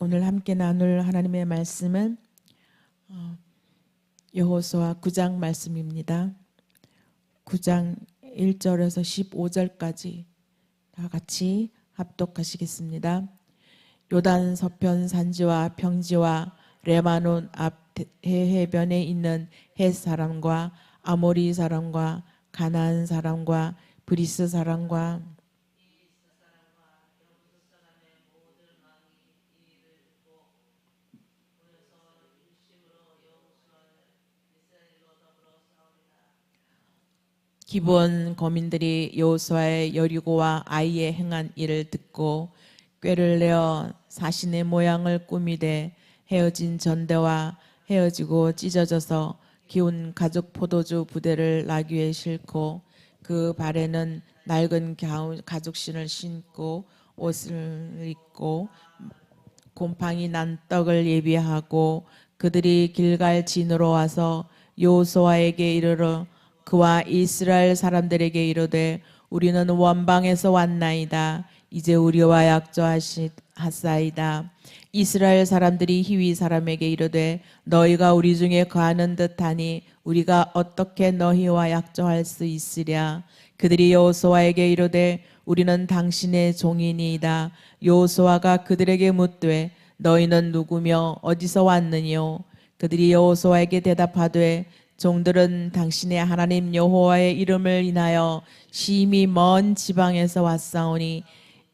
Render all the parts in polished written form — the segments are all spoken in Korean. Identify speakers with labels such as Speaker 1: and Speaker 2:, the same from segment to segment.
Speaker 1: 오늘 함께 나눌 하나님의 말씀은 여호수아 9장 말씀입니다. 9장 1절에서 15절까지 다 같이 합독하시겠습니다. 요단 서편 산지와 평지와 레바논 앞 해변에 있는 헷 사람과 아모리 사람과 가나안 사람과 브리스 사람과 기브온 거민들이 여호수아의 여리고와 아이에 행한 일을 듣고 꾀를 내어 사신의 모양을 꾸미되 헤어진 전대와 헤어지고 찢어져서 기운 가죽 포도주 부대를 나귀에 싣고 그 발에는 낡은 가죽신을 신고 옷을 입고 곰팡이 난 떡을 예비하고 그들이 길갈 진으로 와서 여호수아에게 이르러 그와 이스라엘 사람들에게 이르되 우리는 원방에서 왔나이다. 이제 우리와 약조하사이다. 이스라엘 사람들이 히위 사람에게 이르되 너희가 우리 중에 거하는 듯하니 우리가 어떻게 너희와 약조할 수 있으랴. 그들이 여호수아에게 이르되 우리는 당신의 종이니이다. 여호수아가 그들에게 묻되 너희는 누구며 어디서 왔느뇨. 그들이 여호수아에게 대답하되 종들은 당신의 하나님 여호와의 이름을 인하여 심히 먼 지방에서 왔사오니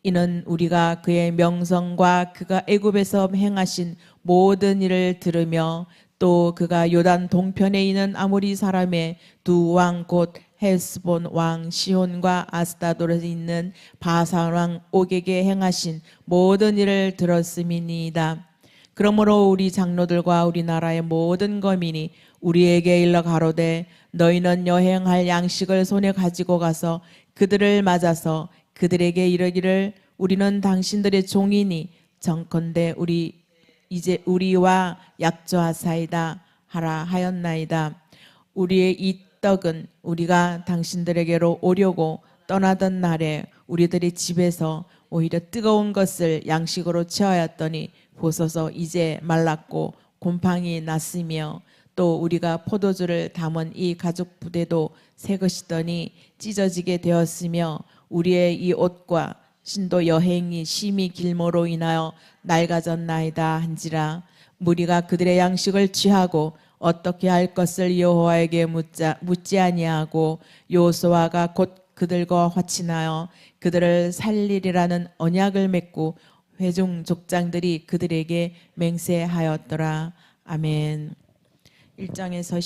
Speaker 1: 이는 우리가 그의 명성과 그가 애굽에서 행하신 모든 일을 들으며 또 그가 요단 동편에 있는 아모리 사람의 두 왕 곧 헬스본 왕 시혼과 아스타돌에 있는 바산 왕 옥에게 행하신 모든 일을 들었음이니이다. 그러므로 우리 장로들과 우리나라의 모든 거민이 우리에게 일러 가로되 너희는 여행할 양식을 손에 가지고 가서 그들을 맞아서 그들에게 이르기를 우리는 당신들의 종이니 정컨대 이제 우리와 약조하사이다 하라 하였나이다. 우리의 이 떡은 우리가 당신들에게로 오려고 떠나던 날에 우리들이 집에서 오히려 뜨거운 것을 양식으로 취하였더니 보소서 이제 말랐고 곰팡이 났으며 또 우리가 포도주를 담은 이 가죽 부대도 새 것이더니 찢어지게 되었으며 우리의 이 옷과 신도 여행이 심히 길모로 인하여 낡아졌나이다 한지라. 무리가 그들의 양식을 취하고 어떻게 할 것을 여호와에게 묻지 아니하고 여호수아가 곧 그들과 화친하여 그들을 살리리라는 언약을 맺고 회중 족장들이 그들에게 맹세하였더라. 아멘. 1장에서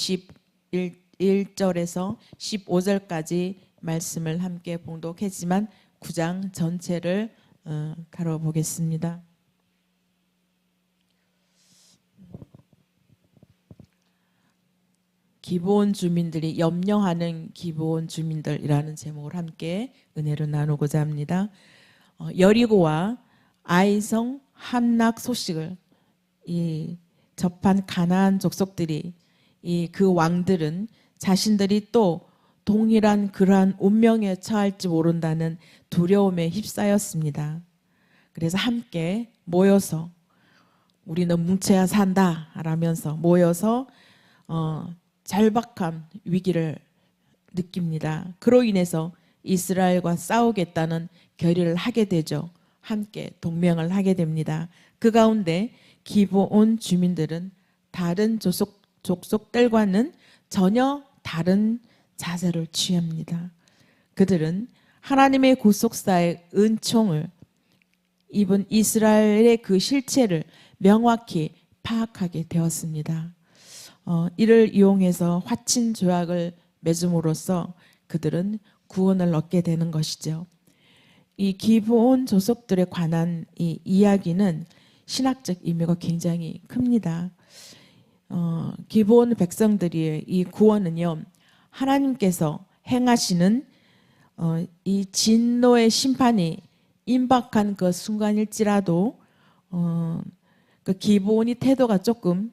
Speaker 1: 11절에서 15절까지 말씀을 함께 봉독했지만 9장 전체를 다뤄보겠습니다. 기브온 주민들이 염려하는 기브온 주민들이라는 제목을 함께 은혜를 나누고자 합니다. 여리고와 아이성 함락 소식을 접한 가나안 족속들이 그 왕들은 자신들이 또 동일한 그러한 운명에 처할지 모른다는 두려움에 휩싸였습니다. 그래서 함께 모여서 우리는 뭉쳐야 산다 라면서 모여서 절박한 위기를 느낍니다. 그로 인해서 이스라엘과 싸우겠다는 결의를 하게 되죠. 함께 동맹을 하게 됩니다. 그 가운데 기브온 주민들은 다른 족속들과는 전혀 다른 자세를 취합니다. 그들은 하나님의 구속사의 은총을 입은 이스라엘의 그 실체를 명확히 파악하게 되었습니다. 이를 이용해서 화친 조약을 맺음으로써 그들은 구원을 얻게 되는 것이죠. 이 기브온 족속들에 관한 이 이야기는 신학적 의미가 굉장히 큽니다. 기브온 백성들의 이 구원은요, 하나님께서 행하시는 이 진노의 심판이 임박한 그 순간일지라도 그 기브온이 태도가 조금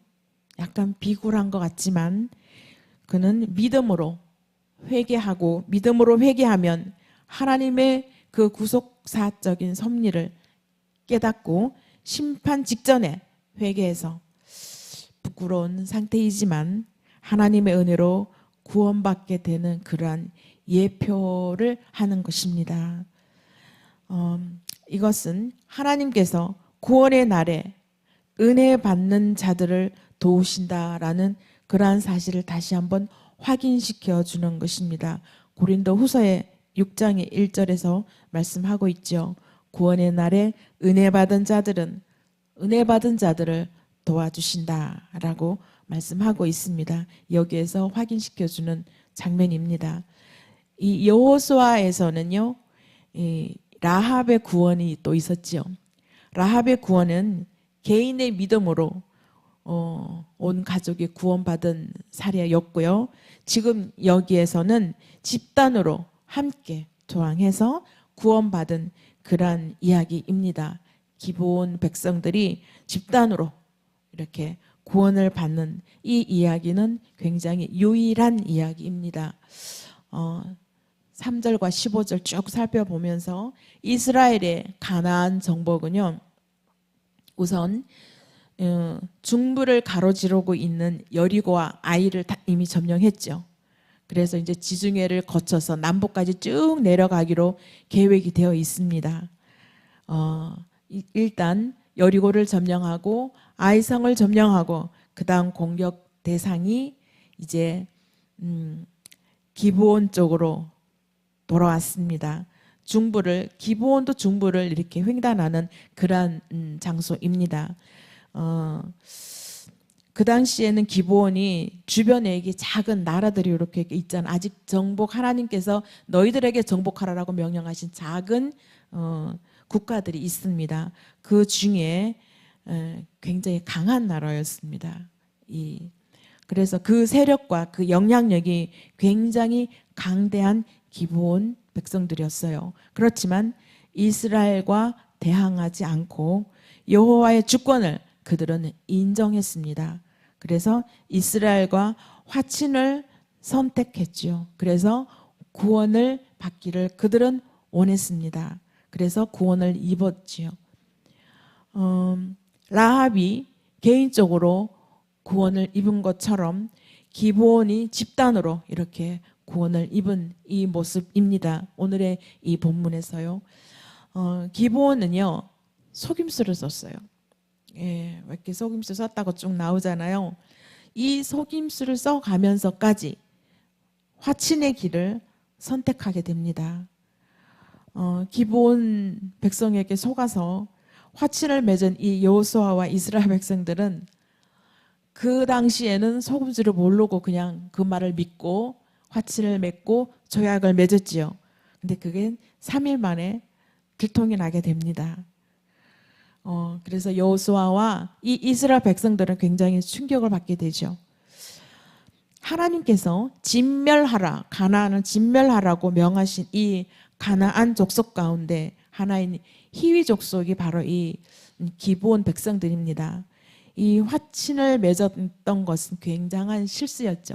Speaker 1: 약간 비굴한 것 같지만 그는 믿음으로 회개하면 하나님의 그 구속사적인 섭리를 깨닫고 심판 직전에 회개해서 부끄러운 상태이지만 하나님의 은혜로 구원받게 되는 그러한 예표를 하는 것입니다. 이것은 하나님께서 구원의 날에 은혜 받는 자들을 도우신다라는 그러한 사실을 다시 한번 확인시켜 주는 것입니다. 고린도 후서의 6장의 1절에서 말씀하고 있죠. 구원의 날에 은혜 받은 자들을 도와주신다라고 말씀하고 있습니다. 여기에서 확인시켜 주는 장면입니다. 이 여호수아에서는요, 라합의 구원이 또 있었지요. 라합의 구원은 개인의 믿음으로 온 가족이 구원받은 사례였고요. 지금 여기에서는 집단으로 함께 조항해서 구원받은 그러한 이야기입니다. 기브온 백성들이 집단으로 이렇게 구원을 받는 이 이야기는 굉장히 유일한 이야기입니다. 3절과 15절 쭉 살펴보면서 이스라엘의 가나안 정복은요, 우선 중부를 가로지르고 있는 여리고와 아이를 이미 점령했죠. 그래서 이제 지중해를 거쳐서 남북까지 쭉 내려가기로 계획이 되어 있습니다. 일단 여리고를 점령하고 아이성을 점령하고 그 다음 공격 대상이 이제 기브온 쪽으로 돌아왔습니다. 기브온도 중부를 이렇게 횡단하는 그러한 장소입니다. 그 당시에는 기브온이 주변에 이게 작은 나라들이 이렇게 있잖아요. 아직 하나님께서 너희들에게 정복하라고 명령하신 작은 국가들이 있습니다. 그 중에 굉장히 강한 나라였습니다. 그래서 그 세력과 그 영향력이 굉장히 강대한 기브온 백성들이었어요. 그렇지만 이스라엘과 대항하지 않고 여호와의 주권을 그들은 인정했습니다. 그래서 이스라엘과 화친을 선택했죠. 그래서 구원을 받기를 그들은 원했습니다. 그래서 구원을 입었지요. 라합이 개인적으로 구원을 입은 것처럼 기브온이 집단으로 이렇게 구원을 입은 이 모습입니다. 오늘의 이 본문에서요. 기브온은요, 속임수를 썼어요. 왜 이렇게 속임수 썼다고 쭉 나오잖아요. 이 속임수를 써가면서까지 화친의 길을 선택하게 됩니다. 기브온 백성에게 속아서 화친을 맺은 이 여호수아와 이스라엘 백성들은 그 당시에는 속임수를 모르고 그냥 그 말을 믿고 화친을 맺고 조약을 맺었지요. 근데 그게 3일 만에 들통이 나게 됩니다. 그래서 여호수아와 이 이스라엘 백성들은 굉장히 충격을 받게 되죠. 하나님께서 진멸하라, 가나안을 진멸하라고 명하신 이 가나안 족속 가운데 하나인 히위 족속이 바로 이 기브온 백성들입니다. 이 화친을 맺었던 것은 굉장한 실수였죠.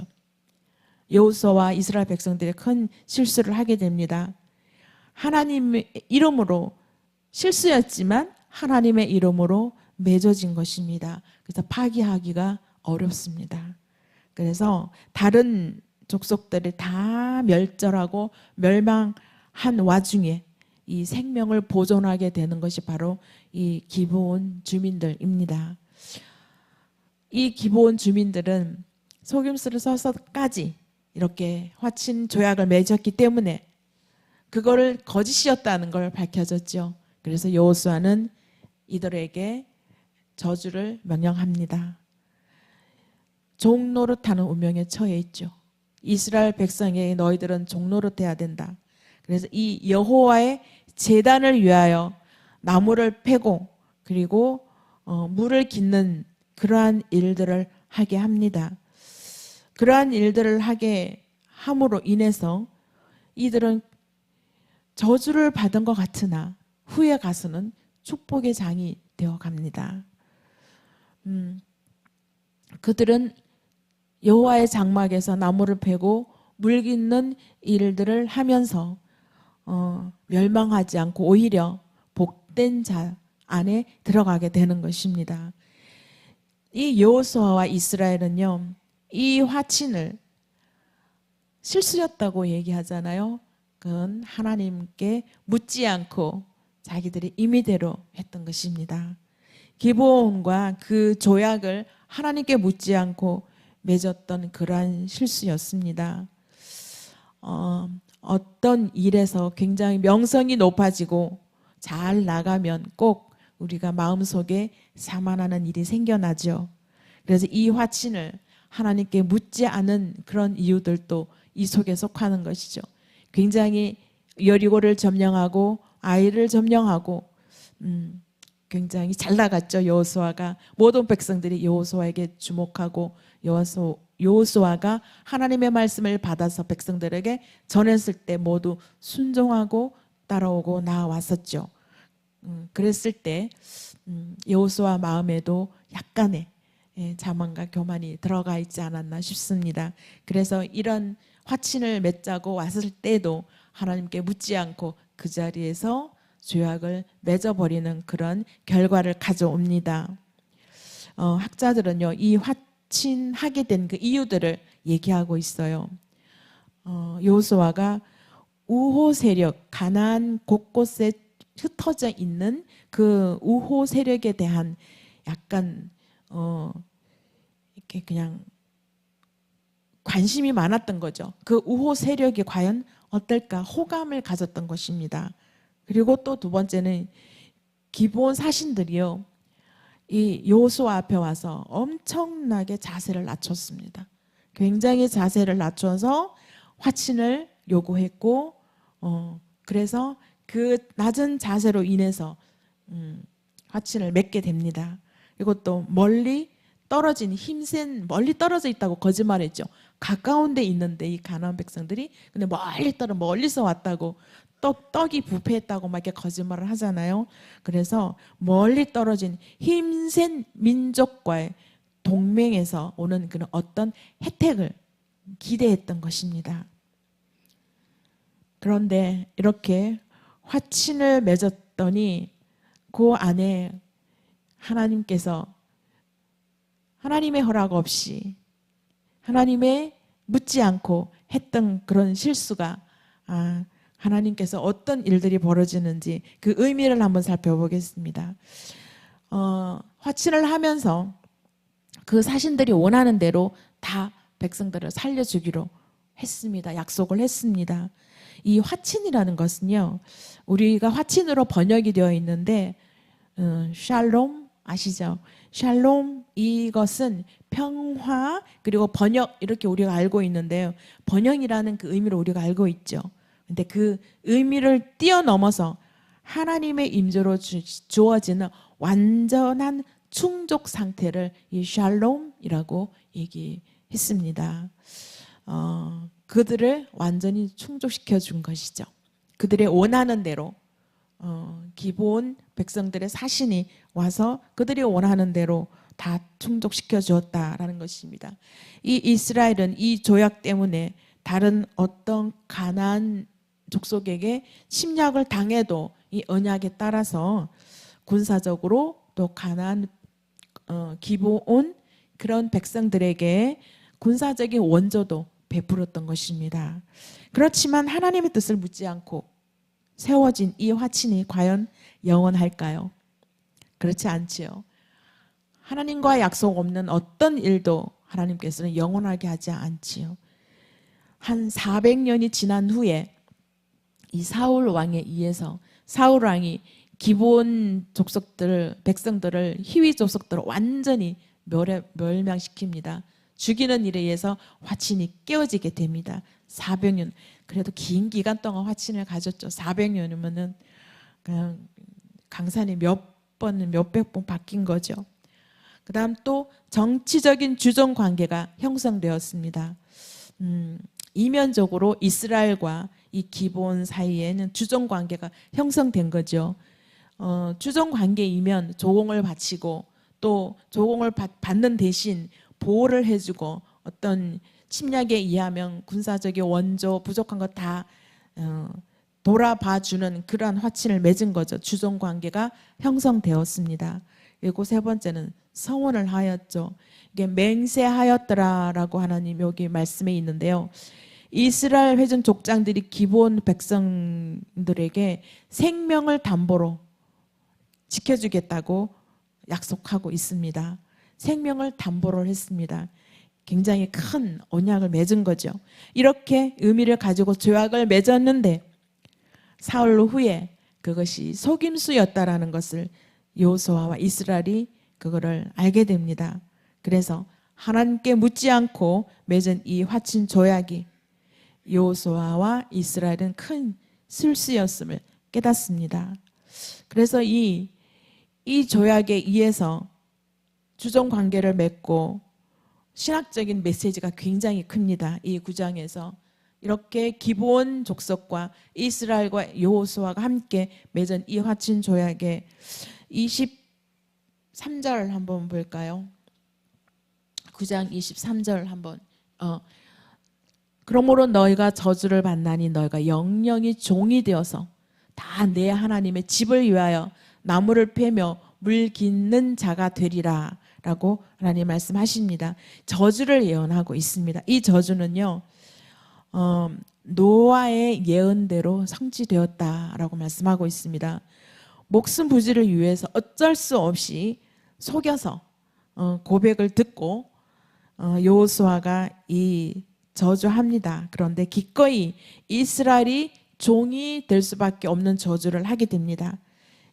Speaker 1: 여호수아와 이스라엘 백성들이 큰 실수를 하게 됩니다. 하나님의 이름으로 실수였지만 하나님의 이름으로 맺어진 것입니다. 그래서 파기하기가 어렵습니다. 그래서 다른 족속들이 다 멸절하고 멸망한 와중에 이 생명을 보존하게 되는 것이 바로 이 기브온 주민들입니다. 이 기브온 주민들은 속임수를 써서까지 이렇게 화친 조약을 맺었기 때문에 그거를 거짓이었다는 걸 밝혀졌죠. 그래서 여호수아는 이들에게 저주를 명령합니다. 종노릇하는 운명에 처해 있죠. 이스라엘 백성에게 너희들은 종노릇해야 된다. 그래서 이 여호와의 제단을 위하여 나무를 패고 그리고 물을 깃는 그러한 일들을 하게 합니다. 그러한 일들을 하게 함으로 인해서 이들은 저주를 받은 것 같으나 후에 가서는 축복의 장이 되어 갑니다. 그들은 여호와의 장막에서 나무를 패고 물 깃는 일들을 하면서 멸망하지 않고 오히려 복된 자, 안에 들어가게 되는 것입니다. 이 여호수아와 이스라엘은요, 이 화친을 실수였다고 얘기하잖아요. 그건 하나님께 묻지 않고 자기들이 임의대로 했던 것입니다. 기브온과 그 조약을 하나님께 묻지 않고 맺었던 그러한 실수였습니다. 어떤 일에서 굉장히 명성이 높아지고 잘 나가면 꼭 우리가 마음속에 자만하는 일이 생겨나죠. 그래서 이 화친을 하나님께 묻지 않은 그런 이유들도 이 속에 속하는 것이죠. 굉장히 여리고를 점령하고 아이를 점령하고 굉장히 잘 나갔죠. 여호수아가. 모든 백성들이 여호수아에게 주목하고 여호수아가 하나님의 말씀을 받아서 백성들에게 전했을 때 모두 순종하고 따라오고 나왔었죠. 그랬을 때 여호수아 마음에도 약간의 자만과 교만이 들어가 있지 않았나 싶습니다. 그래서 이런 화친을 맺자고 왔을 때도 하나님께 묻지 않고 그 자리에서 조약을 맺어버리는 그런 결과를 가져옵니다. 학자들은요, 이 화친하게 된 그 이유들을 얘기하고 있어요. 여호수아가 우호 세력, 가나안 곳곳에 흩어져 있는 그 우호 세력에 대한 약간 이렇게 그냥 관심이 많았던 거죠. 그 우호 세력이 과연 어떨까 호감을 가졌던 것입니다. 그리고 또 두 번째는 기브온 사신들이요, 이 여호수아 앞에 와서 엄청나게 자세를 낮췄습니다. 굉장히 자세를 낮춰서 화친을 요구했고, 그래서 그 낮은 자세로 인해서 화친을 맺게 됩니다. 그리고 또 멀리 떨어진 힘센 멀리 떨어져 있다고 거짓말했죠. 가까운 데 있는데 이 가나안 백성들이 근데 멀리서 왔다고 떡이 부패했다고 막 이렇게 거짓말을 하잖아요. 그래서 멀리 떨어진 힘센 민족과의 동맹에서 오는 그런 어떤 혜택을 기대했던 것입니다. 그런데 이렇게 화친을 맺었더니 그 안에 하나님께서 하나님의 허락 없이 하나님의 묻지 않고 했던 그런 실수가 하나님께서 어떤 일들이 벌어지는지 그 의미를 한번 살펴보겠습니다. 화친을 하면서 그 사신들이 원하는 대로 다 백성들을 살려주기로 했습니다. 약속을 했습니다. 이 화친이라는 것은요, 우리가 화친으로 번역이 되어 있는데 샬롬 아시죠? 샬롬, 이것은 평화 그리고 번역 이렇게 우리가 알고 있는데요. 번영이라는 그 의미로 우리가 알고 있죠. 근데 그 의미를 뛰어넘어서 하나님의 임재로 주어지는 완전한 충족 상태를 이 샬롬이라고 얘기했습니다. 그들을 완전히 충족시켜 준 것이죠. 그들의 원하는 대로 기본 백성들의 사신이 와서 그들이 원하는 대로 다 충족시켜 주었다라는 것입니다. 이 이스라엘은 이 조약 때문에 다른 어떤 가나안 족속에게 침략을 당해도 이 언약에 따라서 군사적으로 또 가나안 기브온 그런 백성들에게 군사적인 원조도 베풀었던 것입니다. 그렇지만 하나님의 뜻을 묻지 않고 세워진 이 화친이 과연 영원할까요? 그렇지 않지요. 하나님과 약속 없는 어떤 일도 하나님께서는 영원하게 하지 않지요. 한 400년이 지난 후에 이 사울 왕에 의해서 사울 왕이 기브온 족속들 백성들을 희위 족속들을 완전히 멸망시킵니다. 죽이는 일에 의해서 화친이 깨어지게 됩니다. 400년 그래도 긴 기간 동안 화친을 가졌죠. 400년이면은 그냥 강산이 몇백 번 바뀐 거죠. 그 다음 또 정치적인 주종 관계가 형성되었습니다. 이면적으로 이스라엘과 이 기브온 사이에는 주종 관계가 형성된 거죠. 주종 관계이면 조공을 바치고 또 조공을 받는 대신 보호를 해주고 어떤 침략에 의하면 군사적인 원조 부족한 거 다 돌아봐주는 그러한 화친을 맺은 거죠. 주종 관계가 형성되었습니다. 그리고 세 번째는 성원을 하였죠. 이게 맹세하였더라라고 하나님 여기 말씀에 있는데요. 이스라엘 회중 족장들이 기브온 백성들에게 생명을 담보로 지켜주겠다고 약속하고 있습니다. 생명을 담보로 했습니다. 굉장히 큰 언약을 맺은 거죠. 이렇게 의미를 가지고 조약을 맺었는데 사흘 후에 그것이 속임수였다라는 것을 여호수아와 이스라엘이 그거를 알게 됩니다. 그래서 하나님께 묻지 않고 맺은 이 화친 조약이 여호수아와 이스라엘은 큰 실수였음을 깨닫습니다. 그래서 이 조약에 의해서 주종 관계를 맺고 신학적인 메시지가 굉장히 큽니다. 이 구장에서 이렇게 기브온 족속과 이스라엘과 여호수아가 함께 맺은 이 화친 조약의 23절 한번 볼까요? 9장 23절 한번 그러므로 너희가 저주를 받나니 너희가 영영이 종이 되어서 다 내 하나님의 집을 위하여 나무를 패며 물 깃는 자가 되리라 라고 하나님 말씀하십니다. 저주를 예언하고 있습니다. 이 저주는요 노아의 예언대로 성취되었다라고 말씀하고 있습니다. 목숨 부지를 위해서 어쩔 수 없이 속여서 고백을 듣고 여호수아가 이 저주합니다. 그런데 기꺼이 이스라엘이 종이 될 수밖에 없는 저주를 하게 됩니다.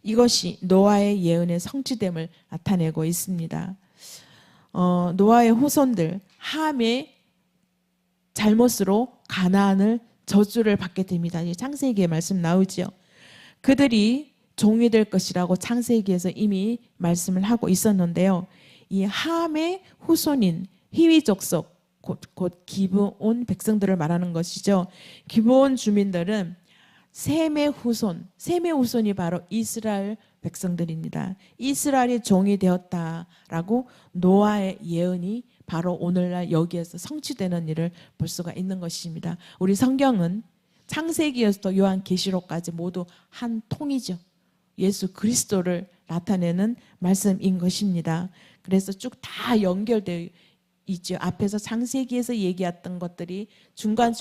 Speaker 1: 이것이 노아의 예언의 성취됨을 나타내고 있습니다. 노아의 후손들 함의 잘못으로 가나안을 저주를 받게 됩니다. 창세기에 말씀 나오죠. 그들이 종이 될 것이라고 창세기에서 이미 말씀을 하고 있었는데요. 이 함의 후손인 히위 족속 곧 기브온 백성들을 말하는 것이죠. 기브온 주민들은 셈의 후손이 바로 이스라엘 백성들입니다. 이스라엘이 종이 되었다라고 노아의 예언이 바로 오늘날 여기에서 성취되는 일을 볼 수가 있는 것입니다. 우리 성경은 창세기에서부터 요한계시록까지 모두 한 통이죠. 예수 그리스도를 나타내는 말씀인 것입니다. 그래서 쭉 다 연결되어 있죠. 앞에서 창세기에서 얘기했던 것들이 중간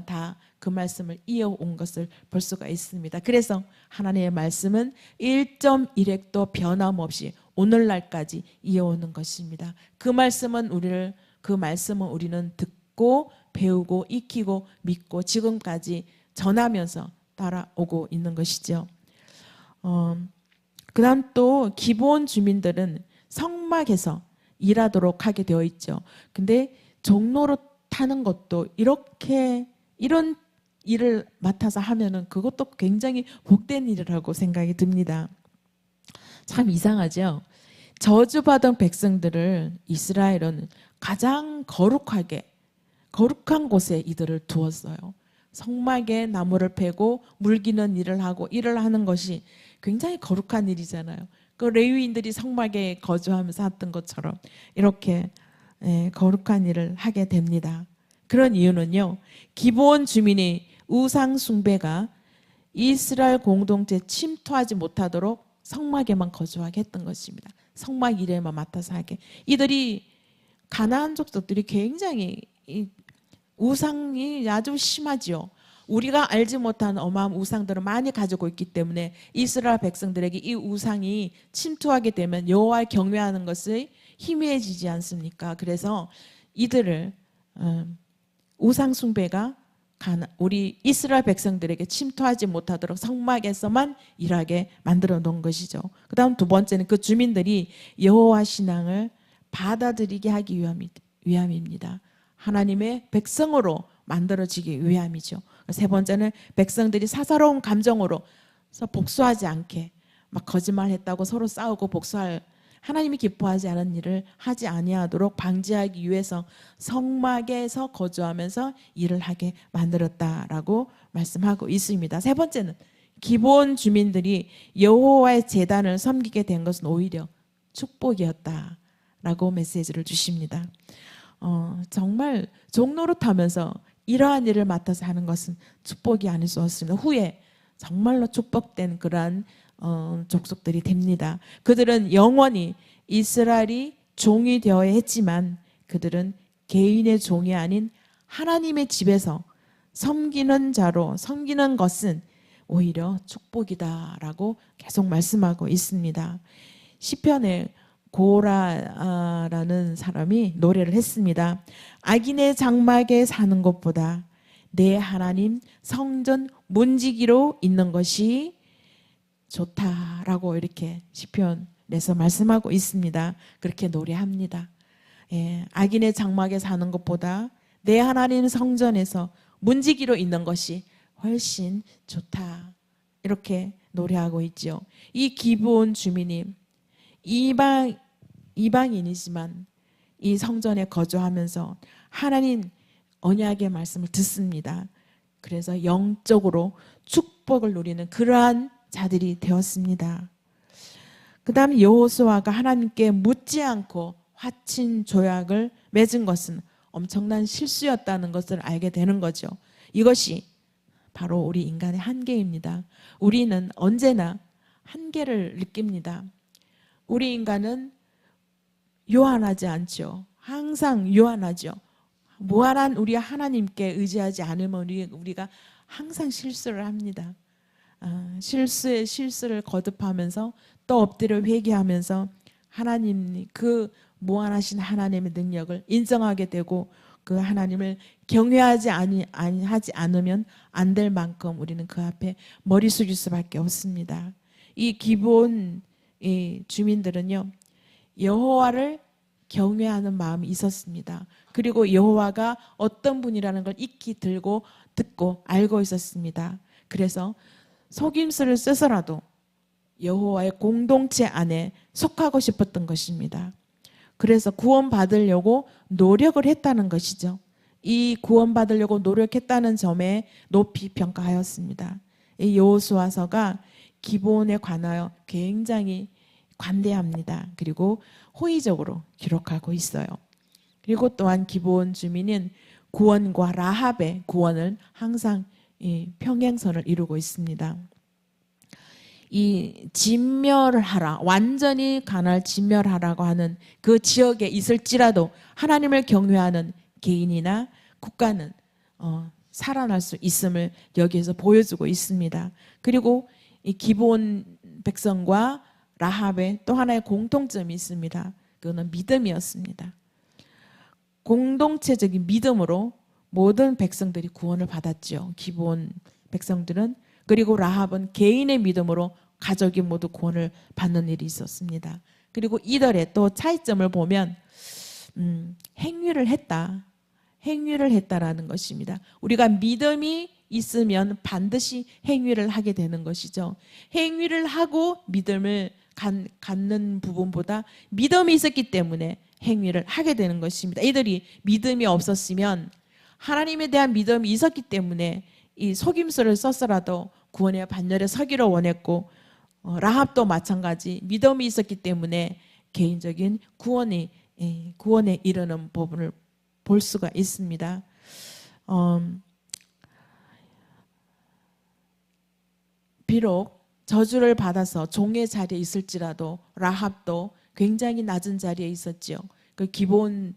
Speaker 1: 다 그 말씀을 이어온 것을 볼 수가 있습니다. 그래서 하나님의 말씀은 1.1획도 변함없이 오늘날까지 이어오는 것입니다. 그 말씀은 우리는 듣고 배우고 익히고 믿고 지금까지 전하면서 따라오고 있는 것이죠. 그 다음 또 기브온 주민들은 성막에서 일하도록 하게 되어 있죠. 근데 종로로 타는 것도 이런 일을 맡아서 하면은 그것도 굉장히 복된 일이라고 생각이 듭니다. 참 이상하죠. 저주받은 백성들을 이스라엘은 가장 거룩한 곳에 이들을 두었어요. 성막에 나무를 패고 물기는 일을 하고 일을 하는 것이 굉장히 거룩한 일이잖아요. 그 레위인들이 성막에 거주하면서 했던 것처럼 이렇게 거룩한 일을 하게 됩니다. 그런 이유는요. 기브온 주민이 우상 숭배가 이스라엘 공동체에 침투하지 못하도록 성막에만 거주하게 했던 것입니다. 성막 일에만 맡아서 하게. 이들이 가나안 족속들이 굉장히 우상이 아주 심하지요. 우리가 알지 못한 어마어마한 우상들을 많이 가지고 있기 때문에 이스라엘 백성들에게 이 우상이 침투하게 되면 여호와를 경외하는 것이 희미해지지 않습니까? 그래서 이들을 우상 숭배가 우리 이스라엘 백성들에게 침투하지 못하도록 성막에서만 일하게 만들어 놓은 것이죠. 그 다음 두 번째는 그 주민들이 여호와 신앙을 받아들이게 하기 위함입니다. 하나님의 백성으로 만들어지기 위함이죠. 세 번째는 백성들이 사사로운 감정으로 복수하지 않게 막 거짓말했다고 서로 싸우고 복수할 하나님이 기뻐하지 않은 일을 하지 아니하도록 방지하기 위해서 성막에서 거주하면서 일을 하게 만들었다라고 말씀하고 있습니다. 세 번째는 기브온 주민들이 여호와의 제단을 섬기게 된 것은 오히려 축복이었다라고 메시지를 주십니다. 정말 종로릇하면서 이러한 일을 맡아서 하는 것은 축복이 아닐 수 없습니다. 후에 정말로 축복된 그러한 족속들이 됩니다. 그들은 영원히 이스라엘이 종이 되어야 했지만 그들은 개인의 종이 아닌 하나님의 집에서 섬기는 자로 섬기는 것은 오히려 축복이다라고 계속 말씀하고 있습니다. 시편에 고라라는 사람이 노래를 했습니다. 악인의 장막에 사는 것보다 내 하나님 성전 문지기로 있는 것이 좋다라고 이렇게 시편에서 말씀하고 있습니다. 그렇게 노래합니다. 예, 악인의 장막에 사는 것보다 내 하나님 성전에서 문지기로 있는 것이 훨씬 좋다. 이렇게 노래하고 있죠. 이 기브온 주민이 이방인이지만 이 성전에 거주하면서 하나님 언약의 말씀을 듣습니다. 그래서 영적으로 축복을 누리는 그러한 자들이 되었습니다. 그 다음 여호수아가 하나님께 묻지 않고 화친 조약을 맺은 것은 엄청난 실수였다는 것을 알게 되는 거죠. 이것이 바로 우리 인간의 한계입니다. 우리는 언제나 한계를 느낍니다. 우리 인간은 요한하지 않죠. 항상 요한하죠. 무한한 우리 하나님께 의지하지 않으면 우리가 항상 실수를 합니다. 실수에 실수를 거듭하면서 또 엎드려 회개하면서 하나님 그 무한하신 하나님의 능력을 인정하게 되고 그 하나님을 경외하지 하지 않으면 안 될 만큼 우리는 그 앞에 머리 숙일 수밖에 없습니다. 이 기브온 주민들은요 여호와를 경외하는 마음이 있었습니다. 그리고 여호와가 어떤 분이라는 걸 익히 듣고 알고 있었습니다. 그래서 속임수를 써서라도 여호와의 공동체 안에 속하고 싶었던 것입니다. 그래서 구원받으려고 노력을 했다는 것이죠. 이 구원받으려고 노력했다는 점에 높이 평가하였습니다. 이 여호수아서가 기브온에 관하여 굉장히 관대합니다. 그리고 호의적으로 기록하고 있어요. 그리고 또한 기브온 주민은 구원과 라합의 구원을 항상 평행선을 이루고 있습니다. 이 진멸하라, 완전히 가나안을 진멸하라고 하는 그 지역에 있을지라도 하나님을 경외하는 개인이나 국가는 살아날 수 있음을 여기에서 보여주고 있습니다. 그리고 이 기브온 백성과 라합의 또 하나의 공통점이 있습니다. 그거는 믿음이었습니다. 공동체적인 믿음으로 모든 백성들이 구원을 받았죠. 기브온 백성들은. 그리고 라합은 개인의 믿음으로 가족이 모두 구원을 받는 일이 있었습니다. 그리고 이들의 또 차이점을 보면 행위를 했다라는 것입니다. 우리가 믿음이 있으면 반드시 행위를 하게 되는 것이죠. 행위를 하고 믿음을 갖는 부분보다 믿음이 있었기 때문에 행위를 하게 되는 것입니다. 이들이 믿음이 없었으면 하나님에 대한 믿음이 있었기 때문에 이 속임수를 썼어라도 구원의 반열에 서기를 원했고 라합도 마찬가지 믿음이 있었기 때문에 개인적인 구원에 이르는 부분을 볼 수가 있습니다. 비록 저주를 받아서 종의 자리에 있을지라도 라합도 굉장히 낮은 자리에 있었죠. 그 기브온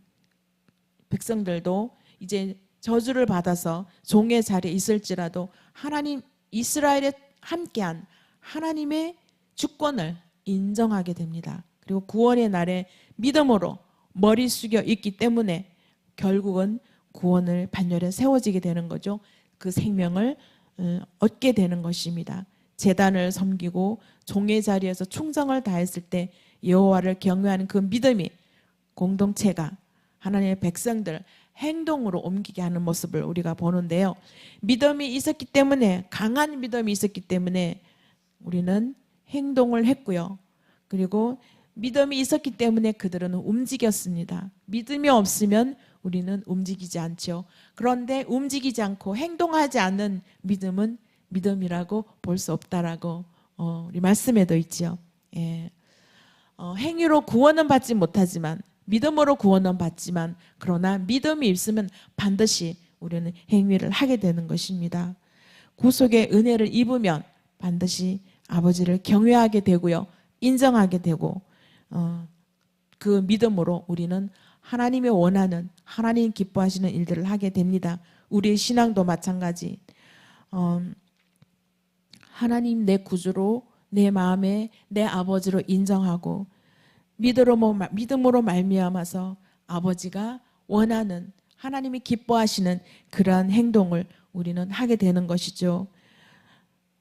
Speaker 1: 백성들도 이제 저주를 받아서 종의 자리에 있을지라도 하나님 이스라엘에 함께한 하나님의 주권을 인정하게 됩니다. 그리고 구원의 날에 믿음으로 머리 숙여 있기 때문에 결국은 구원을 반열에 세워지게 되는 거죠. 그 생명을 얻게 되는 것입니다. 제단을 섬기고 종의 자리에서 충성을 다했을 때 여호와를 경외하는 그 믿음이 공동체가 하나님의 백성들 행동으로 옮기게 하는 모습을 우리가 보는데요. 믿음이 있었기 때문에 강한 믿음이 있었기 때문에 우리는 행동을 했고요. 그리고 믿음이 있었기 때문에 그들은 움직였습니다. 믿음이 없으면 우리는 움직이지 않죠. 그런데 움직이지 않고 행동하지 않는 믿음은 믿음이라고 볼 수 없다라고 우리 말씀에도 있죠. 예. 행위로 구원은 받지 못하지만 믿음으로 구원은 받지만 그러나 믿음이 있으면 반드시 우리는 행위를 하게 되는 것입니다. 구속의 은혜를 입으면 반드시 아버지를 경외하게 되고요. 인정하게 되고 그 믿음으로 우리는 하나님이 원하는 하나님 기뻐하시는 일들을 하게 됩니다. 우리의 신앙도 마찬가지. 하나님 내 구주로 내 마음에 내 아버지로 인정하고 믿음으로 말미암아서 아버지가 원하는 하나님이 기뻐하시는 그러한 행동을 우리는 하게 되는 것이죠.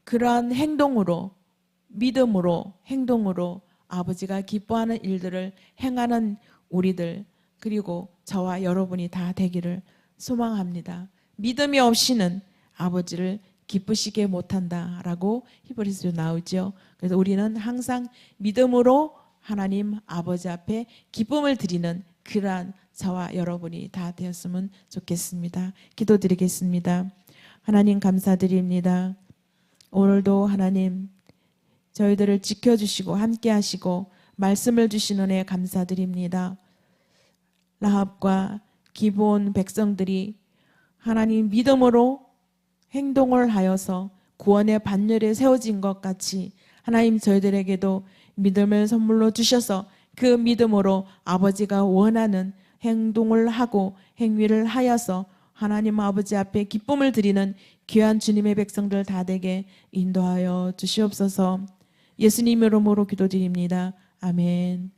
Speaker 1: 그러한 행동으로 믿음으로 행동으로 아버지가 기뻐하는 일들을 행하는 우리들 그리고 저와 여러분이 다 되기를 소망합니다. 믿음이 없이는 아버지를 기쁘시게 못한다라고 히브리서에 나오죠. 그래서 우리는 항상 믿음으로 하나님 아버지 앞에 기쁨을 드리는 그러한 저와 여러분이 다 되었으면 좋겠습니다. 기도드리겠습니다. 하나님 감사드립니다. 오늘도 하나님 저희들을 지켜주시고 함께 하시고 말씀을 주시는 은혜 감사드립니다. 라합과 기브온 백성들이 하나님 믿음으로 행동을 하여서 구원의 반열에 세워진 것 같이 하나님 저희들에게도 믿음을 선물로 주셔서 그 믿음으로 아버지가 원하는 행동을 하고 행위를 하여서 하나님 아버지 앞에 기쁨을 드리는 귀한 주님의 백성들 다 되게 인도하여 주시옵소서. 예수님 이름으로 기도드립니다. 아멘.